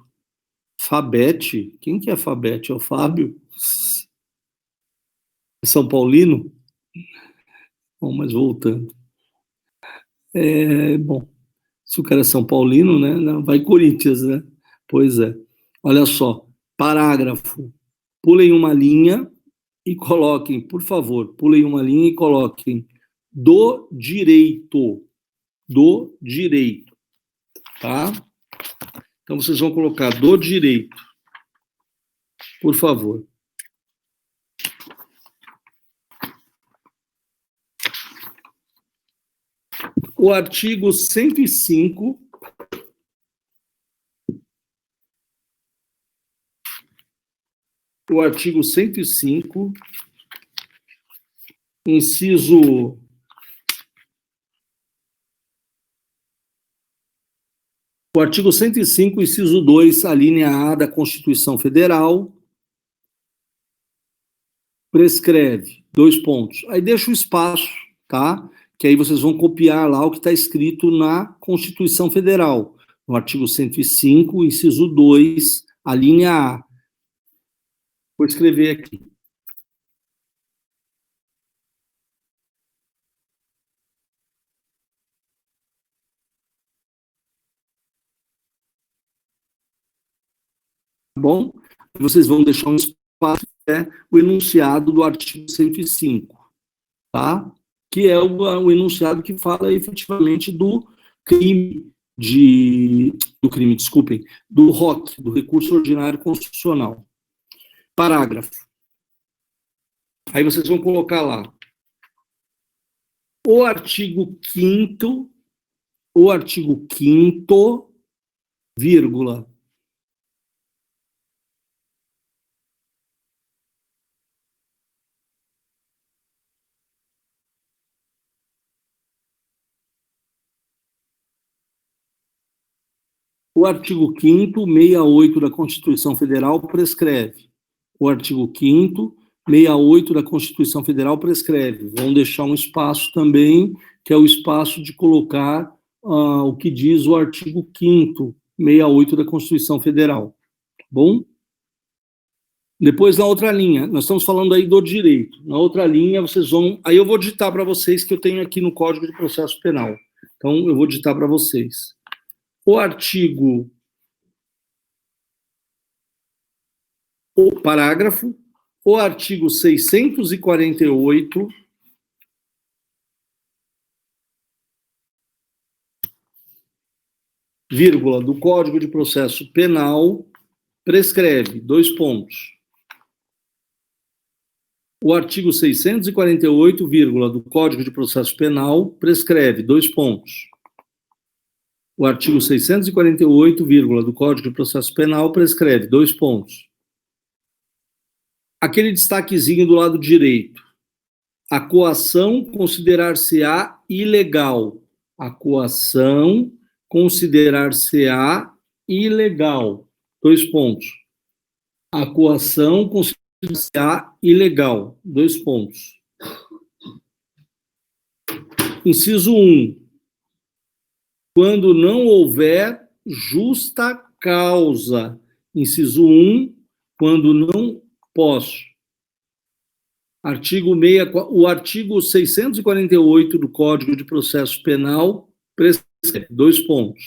Fabete? Quem que é Fabete? É o Fábio? São Paulino? Bom, mas voltando. Bom, se o cara é São Paulino, né? Não, vai Corinthians, né? Pois é. Olha só, parágrafo. Pulem uma linha e coloquem, por favor, pulem uma linha e coloquem do direito. Do direito. Tá? Então vocês vão colocar do direito. Por favor. O artigo 105 o artigo 105, inciso o artigo 105, inciso 2, a linha A da Constituição Federal, prescreve, 2 pontos. Aí deixa o espaço, tá? Que aí vocês vão copiar lá o que está escrito na Constituição Federal, no artigo 105, inciso 2, a linha A. Vou escrever aqui. Tá bom? Vocês vão deixar um espaço, o enunciado do artigo 105, tá? Que é o enunciado que fala efetivamente do crime desculpem, do ROC, do Recurso Ordinário Constitucional. Parágrafo. Aí vocês vão colocar lá. O artigo 5º, vírgula. O artigo 5º, 68 da Constituição Federal prescreve. O artigo 5º, 68 da Constituição Federal prescreve. Vão deixar um espaço também, que é o espaço de colocar o que diz o artigo 5º, 68 da Constituição Federal. Tá bom? Depois, na outra linha, nós estamos falando aí do direito. Na outra linha, vocês vão... Aí eu vou digitar para vocês, que eu tenho aqui no Código de Processo Penal. Então, eu vou digitar para vocês. O parágrafo, o artigo 648, vírgula, do Código de Processo Penal, prescreve, 2 pontos. O artigo 648, vírgula, do Código de Processo Penal, prescreve, 2 pontos. O artigo 648, vírgula, do Código de Processo Penal, prescreve, 2 pontos. Aquele destaquezinho do lado direito. A coação considerar-se-á ilegal. A coação considerar-se-á ilegal. 2 pontos. A coação considerar-se-á ilegal. 2 pontos. Inciso 1. Quando não houver justa causa. Inciso 1. Quando não posso. O artigo 648 do Código de Processo Penal prescreve, 2 pontos.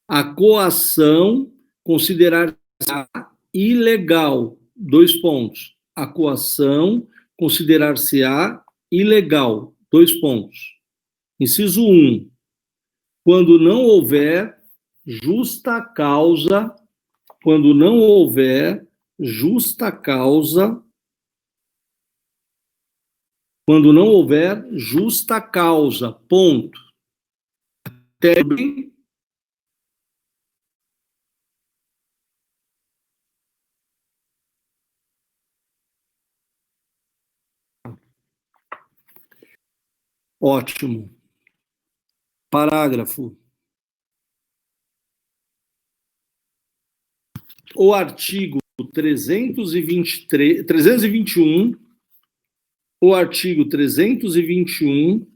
A coação considerar-se-á ilegal, 2 pontos. A coação considerar-se-á ilegal, 2 pontos. Inciso 1. Quando não houver justa causa, quando não houver justa causa, quando não houver justa causa, ponto. Até bem? Ótimo. Parágrafo. O artigo 321, o artigo 321,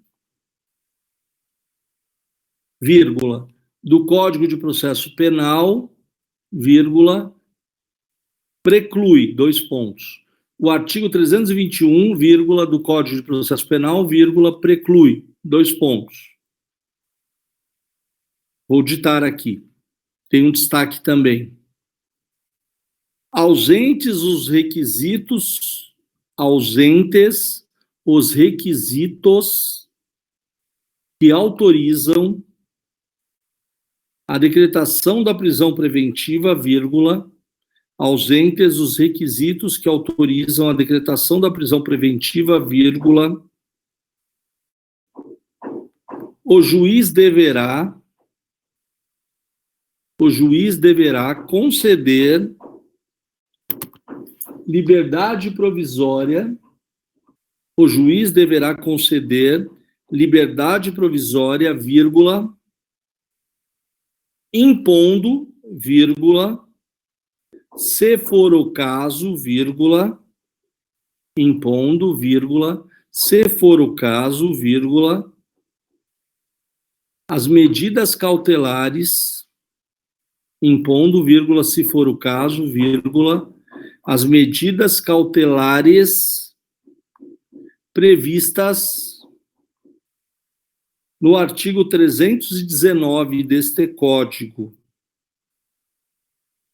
vírgula, do Código de Processo Penal, vírgula, preclui, dois pontos. O artigo 321, vírgula, do Código de Processo Penal, vírgula, preclui, dois pontos. Vou ditar aqui. Tem um destaque também. Ausentes os requisitos que autorizam a decretação da prisão preventiva, vírgula, ausentes os requisitos que autorizam a decretação da prisão preventiva, vírgula, o juiz deverá conceder liberdade provisória, o juiz deverá conceder liberdade provisória, vírgula, impondo, vírgula, se for o caso, vírgula, impondo, vírgula, se for o caso, vírgula, as medidas cautelares, impondo, vírgula, se for o caso, vírgula, as medidas cautelares previstas no artigo 319 deste Código.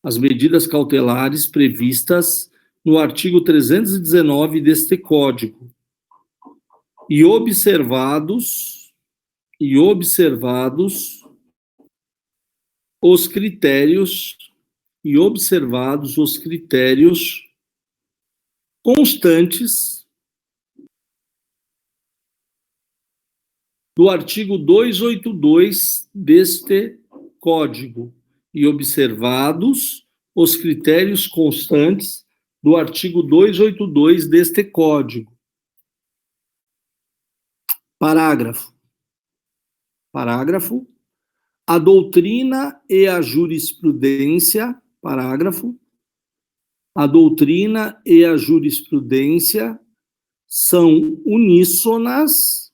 As medidas cautelares previstas no artigo 319 deste Código. E observados os critérios constantes do artigo 282 deste Código e observados os critérios constantes do artigo 282 deste Código. Parágrafo. A doutrina e a jurisprudência, parágrafo, a doutrina e a jurisprudência são uníssonas,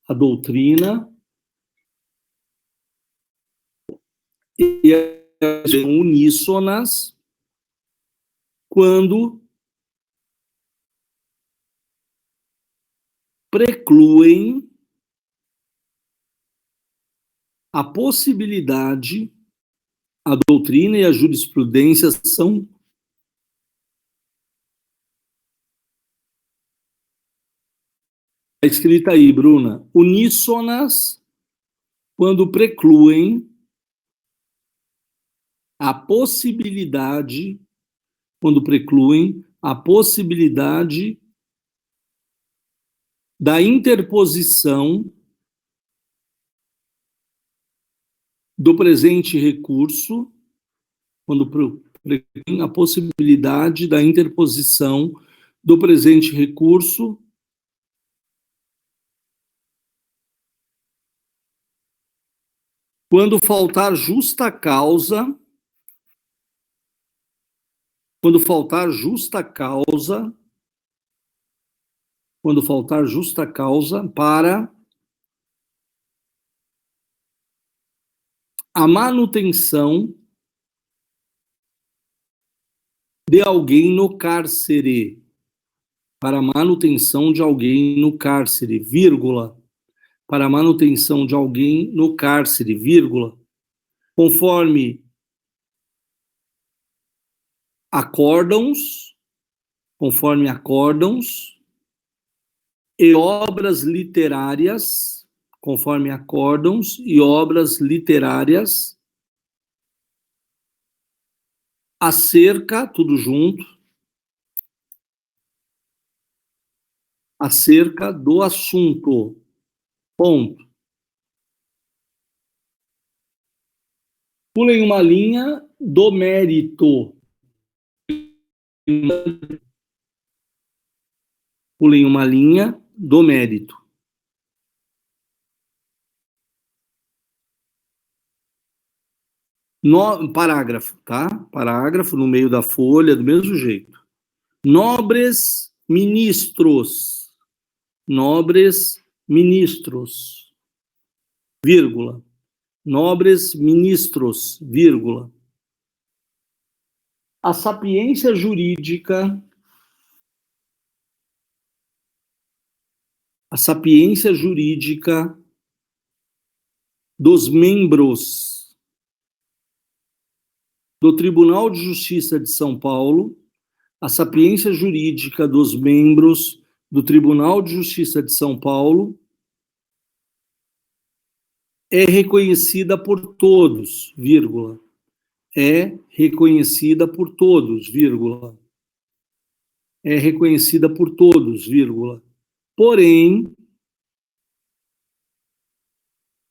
a doutrina e a são uníssonas quando precluem a possibilidade, a doutrina e a jurisprudência são escrita aí, Bruna, uníssonas quando precluem a possibilidade, da interposição do presente recurso, quando precluem a possibilidade da interposição do presente recurso quando faltar justa causa para a manutenção de alguém no cárcere, vírgula, para a manutenção de alguém no cárcere, vírgula, conforme acórdãos e obras literárias, acerca, tudo junto, acerca do assunto, ponto. Pulem uma linha do mérito. Pulem uma linha do mérito. Parágrafo, tá? Parágrafo no meio da folha, do mesmo jeito. Nobres ministros. Nobres ministros. Vírgula. Nobres ministros, vírgula. A sapiência jurídica dos membros do Tribunal de Justiça de São Paulo, a sapiência jurídica dos membros do Tribunal de Justiça de São Paulo é reconhecida por todos, vírgula. É reconhecida por todos, vírgula. É reconhecida por todos, vírgula. Porém,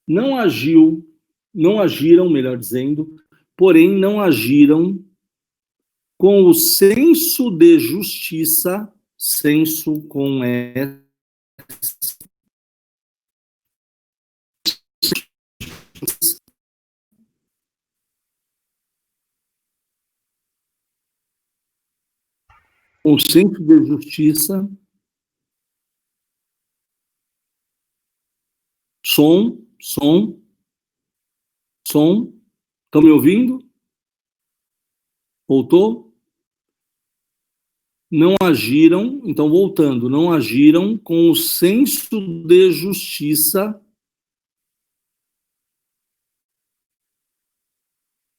não agiram, melhor dizendo, porém não agiram com o senso de justiça, senso com S, com senso de justiça, som, estão me ouvindo? Voltou? Não agiram, então voltando, não agiram com o senso de justiça,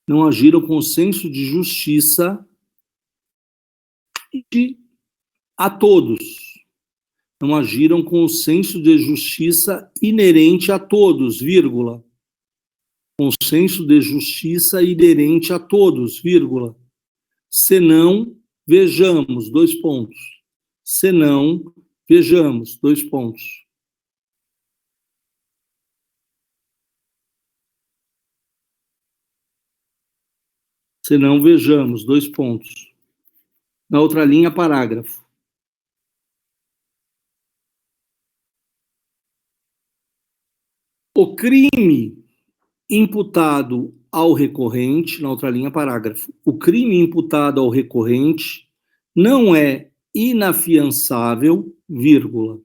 não agiram com o senso de justiça a todos. Não agiram com o senso de justiça inerente a todos, vírgula. Com o senso de justiça inerente a todos, vírgula. Senão, vejamos, dois pontos. Senão, vejamos, dois pontos. Senão, vejamos, dois pontos. Na outra linha, parágrafo. O crime imputado ao recorrente, na outra linha, parágrafo. O crime imputado ao recorrente não é inafiançável, vírgula.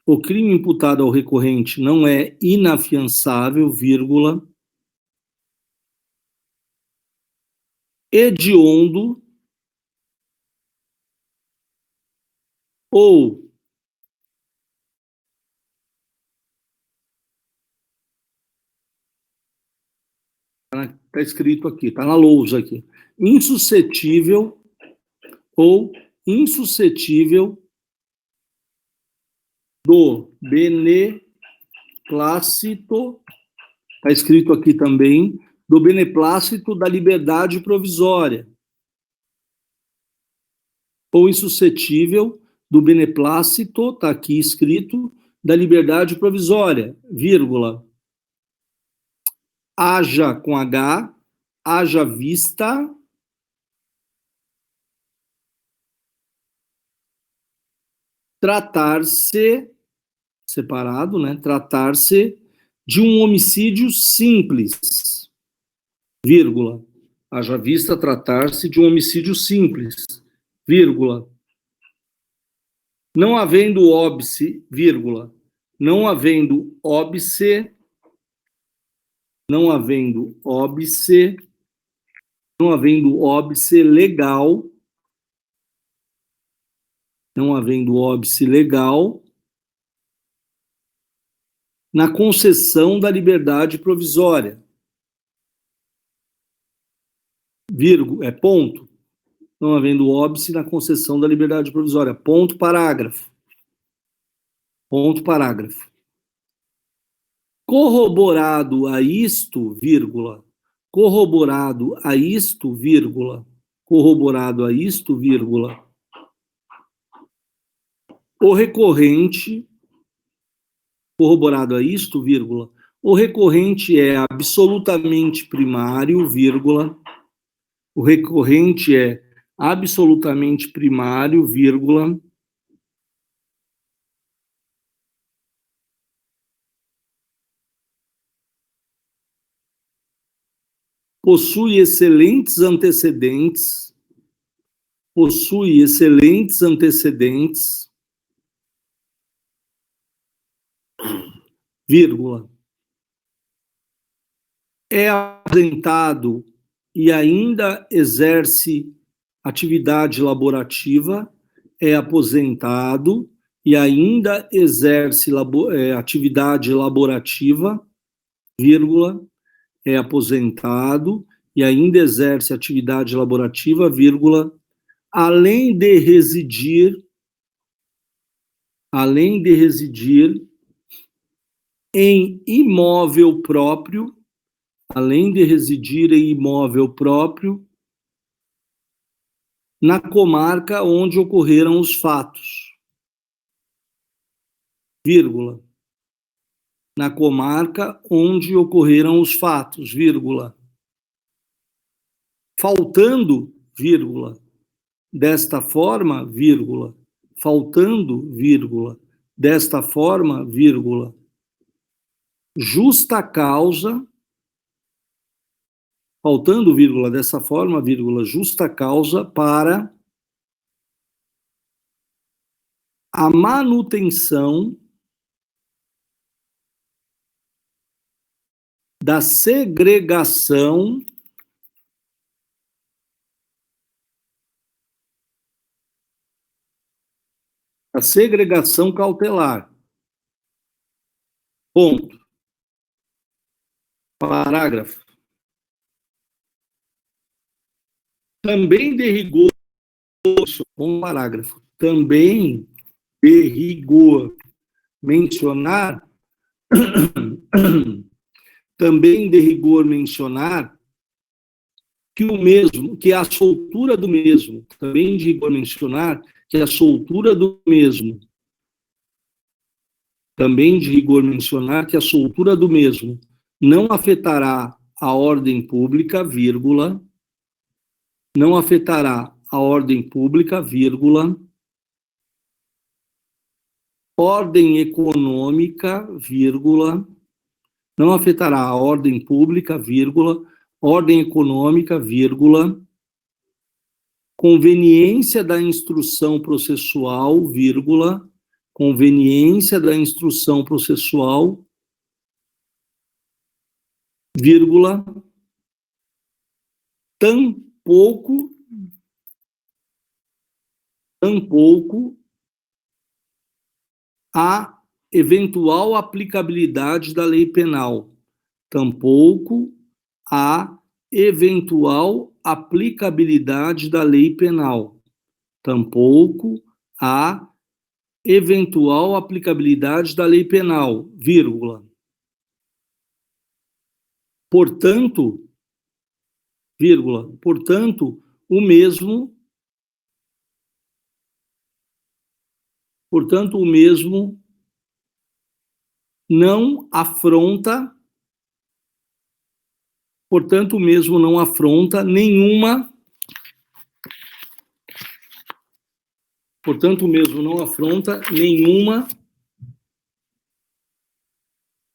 O crime imputado ao recorrente não é inafiançável, vírgula. Hediondo ou está escrito aqui, está na lousa aqui. Insuscetível ou insuscetível do beneplácito, está escrito aqui também, do beneplácito da liberdade provisória. Ou insuscetível do beneplácito, está aqui escrito, da liberdade provisória, vírgula. Haja com H, haja vista, tratar-se, separado, né? Tratar-se de um homicídio simples, vírgula. Haja vista tratar-se de um homicídio simples, vírgula. Não havendo óbice, vírgula. Não havendo óbice legal, na concessão da liberdade provisória, vírgula, ponto. Não havendo óbice na concessão da liberdade provisória, ponto, parágrafo. Ponto, parágrafo. Corroborado a isto, vírgula, corroborado a isto, vírgula, o recorrente, corroborado a isto, vírgula, o recorrente é absolutamente primário, vírgula, o recorrente é absolutamente primário, vírgula, possui excelentes antecedentes, vírgula, é aposentado e ainda exerce atividade laborativa, é aposentado e ainda exerce atividade laborativa, vírgula, é aposentado e ainda exerce atividade laborativa, vírgula, além de residir em imóvel próprio, na comarca onde ocorreram os fatos, vírgula, na comarca onde ocorreram os fatos, vírgula, faltando, vírgula, desta forma, vírgula, faltando, vírgula, desta forma, vírgula, justa causa, faltando, vírgula, dessa forma, vírgula, justa causa para a manutenção da segregação cautelar. Ponto. Parágrafo. Também de rigor, um parágrafo, também de rigor mencionar que o mesmo, que a soltura do mesmo, também de rigor mencionar que a soltura do mesmo, também de rigor mencionar que a soltura do mesmo não afetará a ordem pública, vírgula, não afetará a ordem pública, vírgula, ordem econômica, vírgula, não afetará a ordem pública, vírgula, ordem econômica, vírgula, conveniência da instrução processual, vírgula, conveniência da instrução processual, vírgula, tampouco a eventual aplicabilidade da lei penal, tampouco a eventual aplicabilidade da lei penal, tampouco a eventual aplicabilidade da lei penal, vírgula. Portanto, vírgula, portanto, o mesmo não afronta nenhuma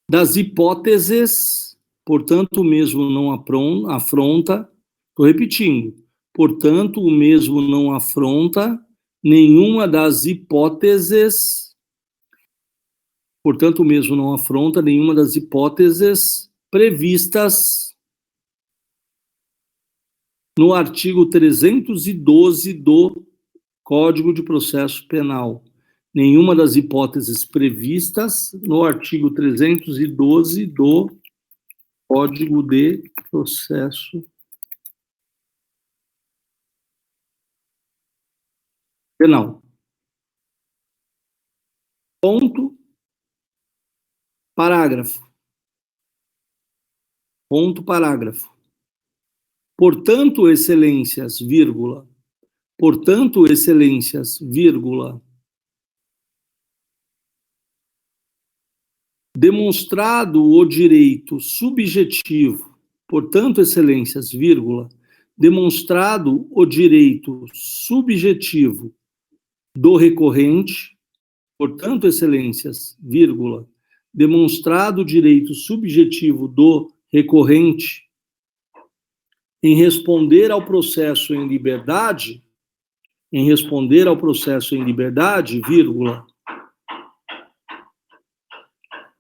das hipóteses, portanto, o mesmo não afronta, estou repetindo, portanto, o mesmo não afronta nenhuma das hipóteses, previstas no artigo 312 do Código de Processo Penal. Nenhuma das hipóteses previstas no artigo 312 do Código de Processo Penal. Ponto. Parágrafo. Ponto, parágrafo. Portanto, excelências, vírgula. Portanto, excelências, vírgula. Demonstrado o direito subjetivo, portanto, excelências, vírgula, demonstrado o direito subjetivo do recorrente, portanto, excelências, vírgula, demonstrado o direito subjetivo do recorrente em responder ao processo em liberdade, vírgula,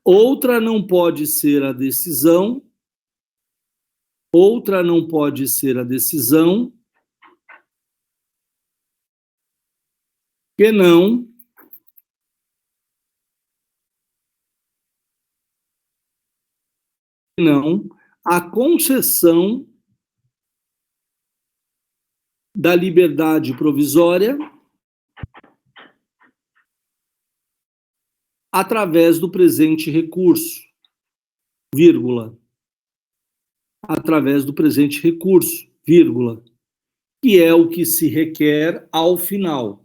outra não pode ser a decisão que não a concessão da liberdade provisória através do presente recurso, vírgula, através do presente recurso, vírgula, que é o que se requer ao final,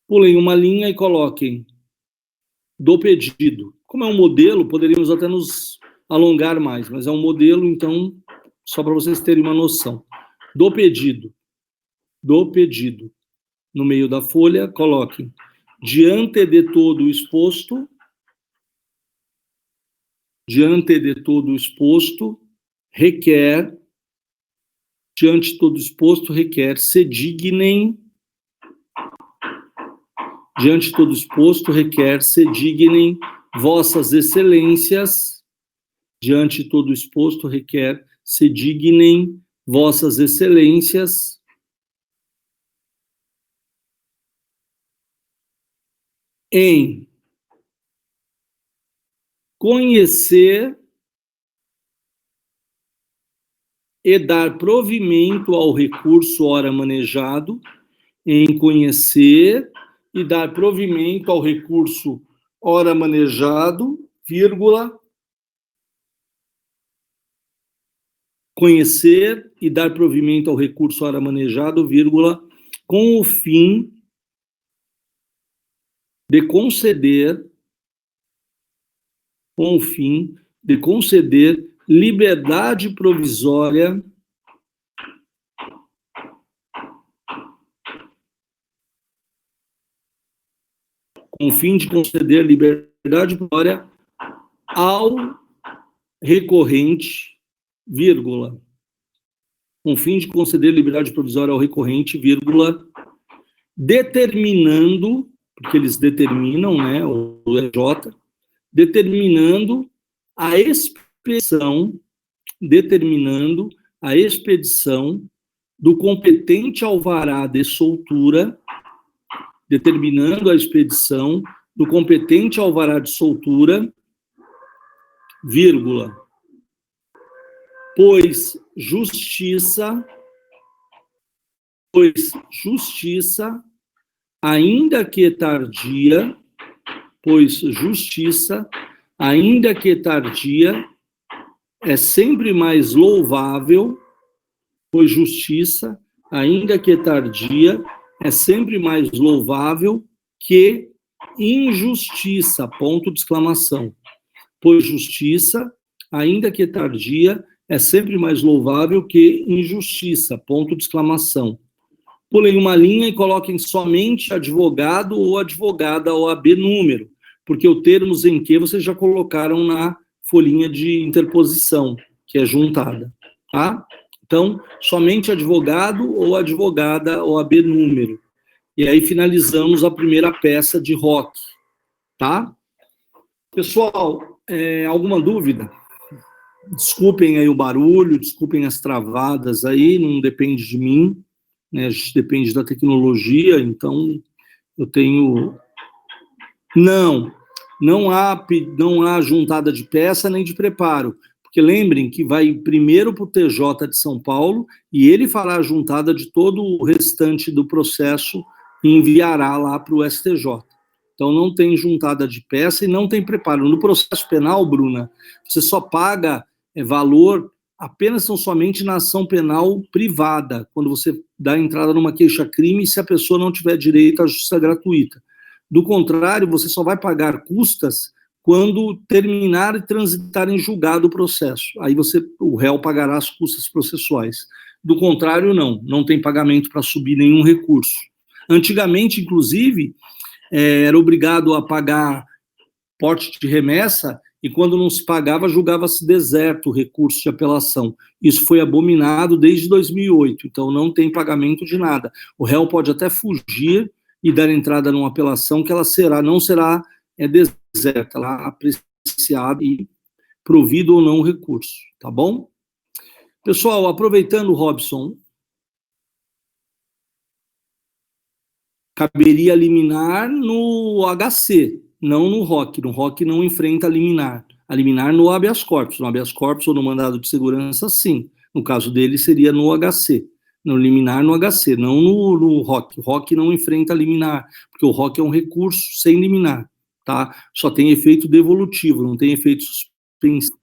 Pulem uma linha e coloquem do pedido. Como é um modelo, poderíamos até nos alongar mais, mas é um modelo, então, só para vocês terem uma noção. Do pedido. No meio da folha, coloquem diante de todo o exposto, requer, se dignem, vossas excelências, em conhecer e dar provimento ao recurso ora manejado, vírgula, conhecer e dar provimento ao recurso ora manejado, vírgula, com o fim de conceder liberdade provisória ao recorrente, vírgula, determinando, porque eles determinam, né, o EJ, determinando a expedição do competente alvará de soltura, vírgula, pois justiça, ainda que tardia, é sempre mais louvável, que injustiça, ponto de exclamação. Pois justiça, ainda que tardia, é sempre mais louvável que injustiça, ponto de exclamação. Pulem uma linha e coloquem somente advogado ou advogada OAB número, porque o termos em que vocês já colocaram na folhinha de interposição, que é juntada, tá? Então, somente advogado ou advogada OAB número. E aí finalizamos a primeira peça de rock, tá? Pessoal, alguma dúvida? Desculpem aí o barulho, desculpem as travadas aí, não depende de mim, né? A gente depende da tecnologia, então eu tenho... Não há juntada de peça nem de preparo, porque lembrem que vai primeiro para o TJ de São Paulo e ele fará a juntada de todo o restante do processo e enviará lá para o STJ. Então, não tem juntada de peça e não tem preparo. No processo penal, Bruna, você só paga valor apenas tão somente na ação penal privada, quando você dá entrada numa queixa-crime, se a pessoa não tiver direito à justiça gratuita. Do contrário, você só vai pagar custas quando terminar e transitar em julgado o processo. Aí o réu pagará as custas processuais. Do contrário, não tem pagamento para subir nenhum recurso. Antigamente, inclusive, era obrigado a pagar porte de remessa, e quando não se pagava, julgava-se deserto o recurso de apelação. Isso foi abominado desde 2008, então não tem pagamento de nada. O réu pode até fugir e dar entrada numa apelação que ela não será deserta, ela é apreciada e provido ou não o recurso, tá bom? Pessoal, aproveitando, Robson, caberia liminar no HC, não no ROC. No ROC não enfrenta liminar. A liminar no habeas corpus. No habeas corpus ou no mandado de segurança, sim. No caso dele, seria no HC. No liminar no HC, não no ROC. O ROC não enfrenta liminar, porque o ROC é um recurso sem liminar, tá? Só tem efeito devolutivo, não tem efeito suspensivo.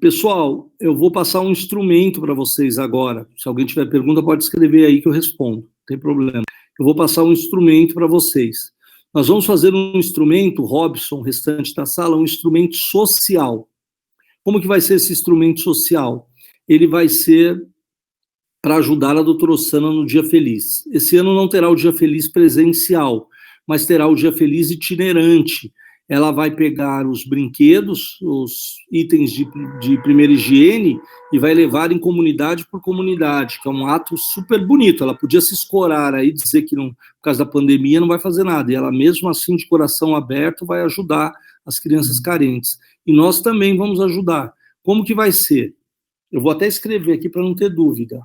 Pessoal, eu vou passar um instrumento para vocês agora. Se alguém tiver pergunta, pode escrever aí que eu respondo, não tem problema. Eu vou passar um instrumento para vocês. Nós vamos fazer um instrumento, Robson, restante da sala, um instrumento social. Como que vai ser esse instrumento social? Ele vai ser para ajudar a doutora Ossana no Dia Feliz. Esse ano não terá o Dia Feliz presencial, mas terá o Dia Feliz itinerante. Ela vai pegar os brinquedos, os itens de primeira higiene, e vai levar em comunidade por comunidade, que é um ato super bonito. Ela podia se escorar aí, dizer que não, por causa da pandemia não vai fazer nada, e ela mesmo assim, de coração aberto, vai ajudar as crianças carentes. E nós também vamos ajudar. Como que vai ser? Eu vou até escrever aqui para não ter dúvida.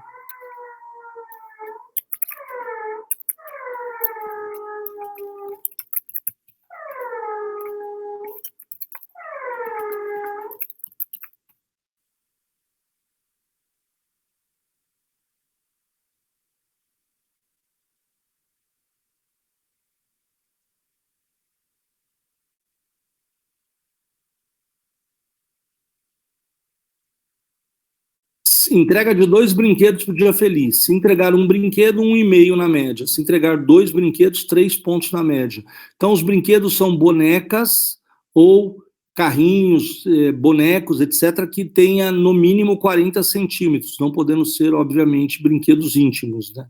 Entrega de 2 brinquedos para o Dia Feliz. Se entregar um brinquedo, 1,5 na média. Se entregar 2 brinquedos, 3 pontos na média. Então, os brinquedos são bonecas ou carrinhos, bonecos, etc., que tenha no mínimo 40 centímetros, não podendo ser, obviamente, brinquedos íntimos, né?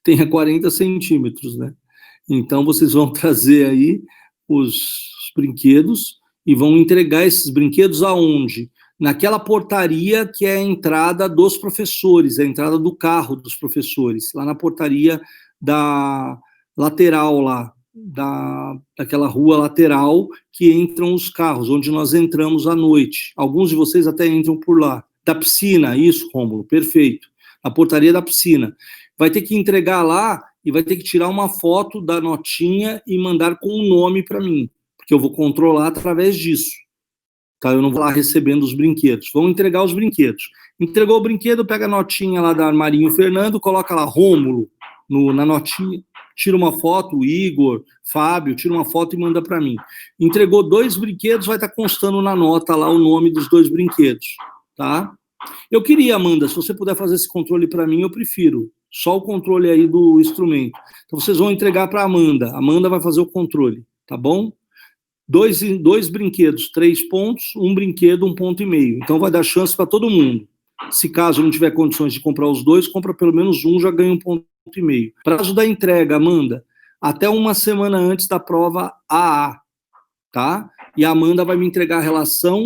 Tenha 40 centímetros, né? Então, vocês vão trazer aí os brinquedos e vão entregar esses brinquedos aonde? Naquela portaria que é a entrada dos professores, a entrada do carro dos professores, lá na portaria da lateral lá, daquela rua lateral que entram os carros, onde nós entramos à noite. Alguns de vocês até entram por lá. Da piscina, isso, Rômulo, perfeito. A portaria da piscina. Vai ter que entregar lá e vai ter que tirar uma foto da notinha e mandar com o nome para mim, porque eu vou controlar através disso. Tá, eu não vou lá recebendo os brinquedos. Vão entregar os brinquedos. Entregou o brinquedo, pega a notinha lá da Marinho Fernando, coloca lá Rômulo na notinha, tira uma foto, Igor, Fábio, tira uma foto e manda para mim. Entregou 2 brinquedos, vai estar constando na nota lá o nome dos 2 brinquedos, tá? Eu queria, Amanda, se você puder fazer esse controle para mim, eu prefiro. Só o controle aí do instrumento. Então, vocês vão entregar para a Amanda. A Amanda vai fazer o controle, tá bom? 2 brinquedos, 3 pontos, 1 brinquedo, 1,5 ponto. Então vai dar chance para todo mundo. Se caso não tiver condições de comprar os 2, compra pelo menos um, já ganha 1,5 ponto. Prazo da entrega, Amanda, até uma semana antes da prova AA, tá? E a Amanda vai me entregar a relação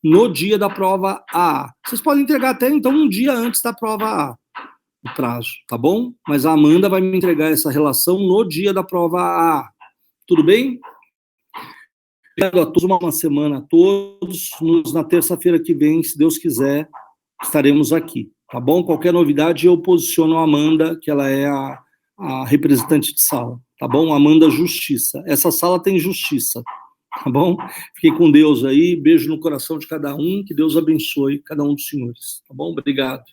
no dia da prova AA. Vocês podem entregar até, então, um dia antes da prova AA, o prazo, tá bom? Mas a Amanda vai me entregar essa relação no dia da prova AA. Tudo bem? Obrigado a todos, uma semana a todos. Na terça-feira que vem, se Deus quiser, estaremos aqui, tá bom? Qualquer novidade, eu posiciono a Amanda, que ela é a representante de sala, tá bom? Amanda Justiça. Essa sala tem justiça, tá bom? Fiquem com Deus aí, beijo no coração de cada um, que Deus abençoe cada um dos senhores, tá bom? Obrigado.